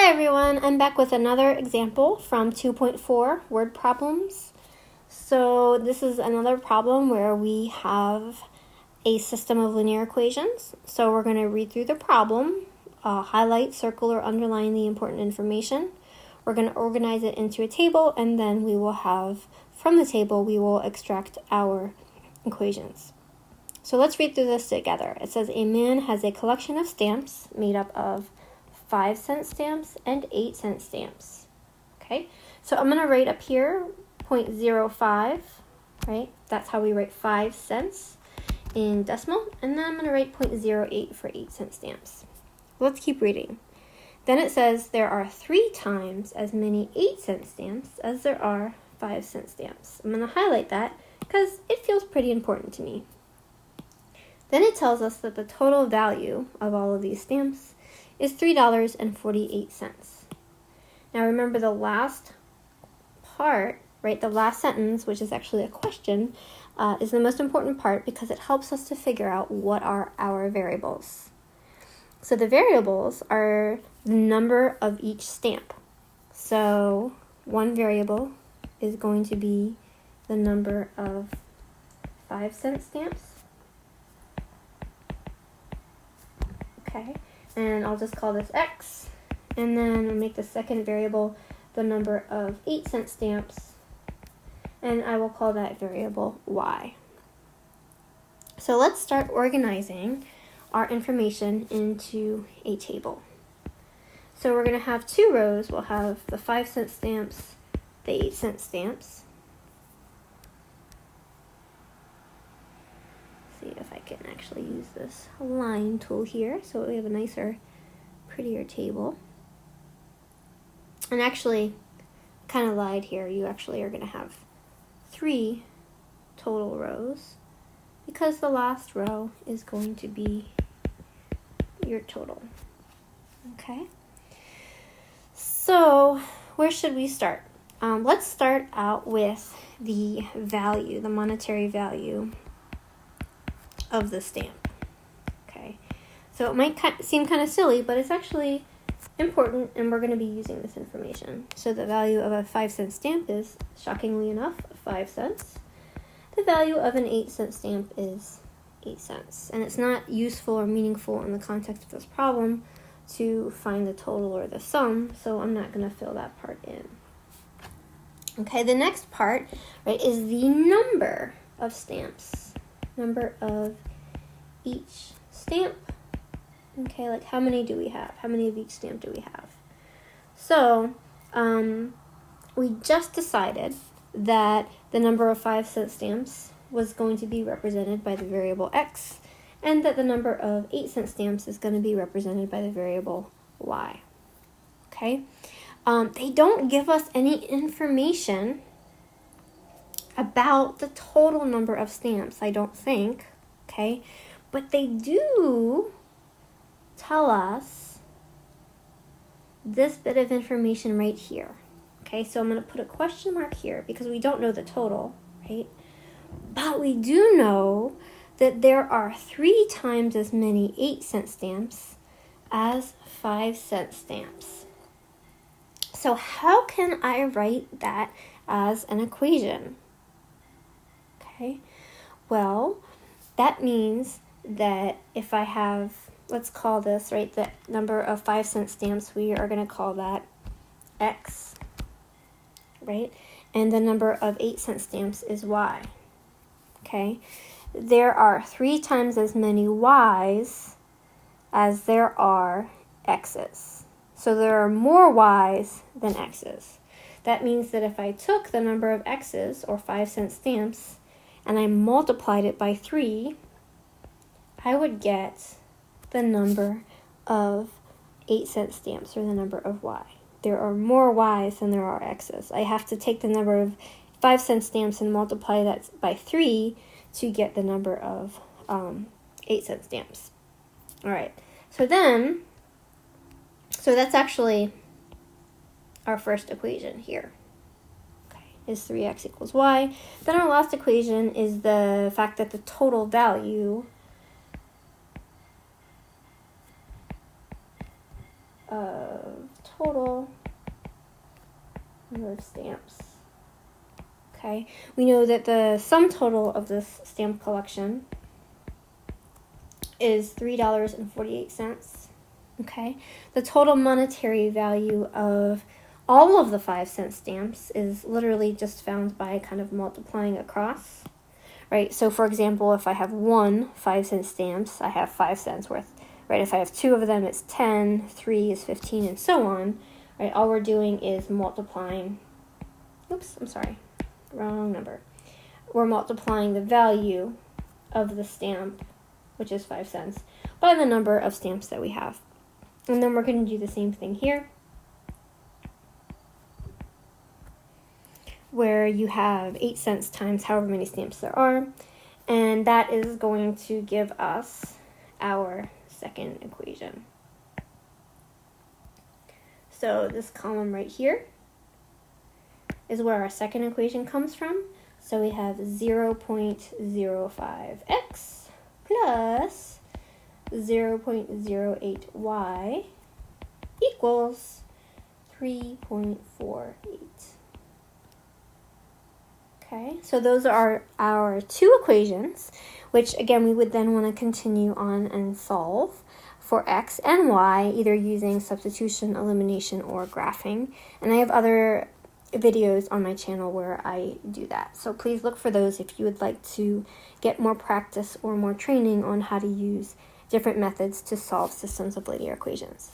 Hi everyone, I'm back with another example from 2.4 word problems. So this is another problem where we have a system of linear equations. So we're going to read through the problem, highlight, circle, or underline the important information. We're going to organize it into a table, and then we will have, from the table, we will extract our equations. So let's read through this together. It says a man has a collection of stamps made up of 5-cent stamps and 8-cent stamps. Okay, so I'm going to write up here 0.05, right? That's how we write 5 cents in decimal. And then I'm going to write 0.08 for 8-cent stamps. Let's keep reading. Then it says there are 3 times as many 8-cent stamps as there are 5-cent stamps. I'm going to highlight that because it feels pretty important to me. Then it tells us that the total value of all of these stamps is $3.48. Now remember the last part, right, the last sentence, which is actually a question, is the most important part because it helps us to figure out what are our variables. So the variables are the number of each stamp. So one variable is going to be the number of 5-cent stamps. Okay. And I'll just call this X, and then I'll make the second variable the number of 8-cent stamps, and I will call that variable Y. So let's start organizing our information into a table. So we're going to have 2 rows. We'll have the 5-cent stamps, the 8-cent stamps. See if I can actually use this line tool here so we have a nicer, prettier table. And actually, kind of lied here. You actually are going to have 3 total rows because the last row is going to be your total. Okay. So where should we start? Let's start out with the value, the monetary value of the stamp. Okay, so it might seem kind of silly, but it's actually important, and we're going to be using this information. So the value of a 5-cent stamp is, shockingly enough, 5 cents. The value of an 8-cent stamp is 8 cents. And it's not useful or meaningful in the context of this problem to find the total or the sum, so I'm not going to fill that part in. Okay, the next part, right, is the number of stamps. Number of each stamp. Okay, like how many do we have? How many of each stamp do we have? So, we just decided that the number of 5-cent stamps was going to be represented by the variable X, and that the number of 8-cent stamps is going to be represented by the variable Y. Okay? They don't give us any information about the total number of stamps, I don't think, okay? But they do tell us this bit of information right here, okay? So I'm going to put a question mark here because we don't know the total, right? But we do know that there are 3 times as many 8-cent stamps as 5-cent stamps. So how can I write that as an equation? Okay, well, that means that if I have, let's call this, right, the number of 5-cent stamps, we are going to call that X, right? And the number of 8-cent stamps is Y, okay? There are 3 times as many Ys as there are X's. So there are more Ys than X's. That means that if I took the number of X's, or 5-cent stamps, and I multiplied it by 3, I would get the number of 8-cent stamps, or the number of Y. There are more Y's than there are X's. I have to take the number of 5-cent stamps and multiply that by 3 to get the number of 8-cent stamps. All right, so that's actually our first equation here. Is 3x equals y. Then our last equation is the fact that the total value of total number of stamps. Okay, we know that the sum total of this stamp collection is $3.48. Okay, the total monetary value of all of the 5-cent stamps is literally just found by kind of multiplying across, right? So for example, if I have 1 5-cent stamps, I have 5 cents worth, right? If I have 2 of them, it's 10, 3 is 15, and so on, right? All we're doing is multiplying, oops, I'm sorry, wrong number. We're multiplying the value of the stamp, which is 5 cents, by the number of stamps that we have. And then we're going to do the same thing here, where you have 8 cents times however many stamps there are, and that is going to give us our second equation. So this column right here is where our second equation comes from. So we have 0.05x plus 0.08y equals 3.48. Okay, so those are our two equations, which again we would then want to continue on and solve for x and y, either using substitution, elimination, or graphing. And I have other videos on my channel where I do that. So please look for those if you would like to get more practice or more training on how to use different methods to solve systems of linear equations.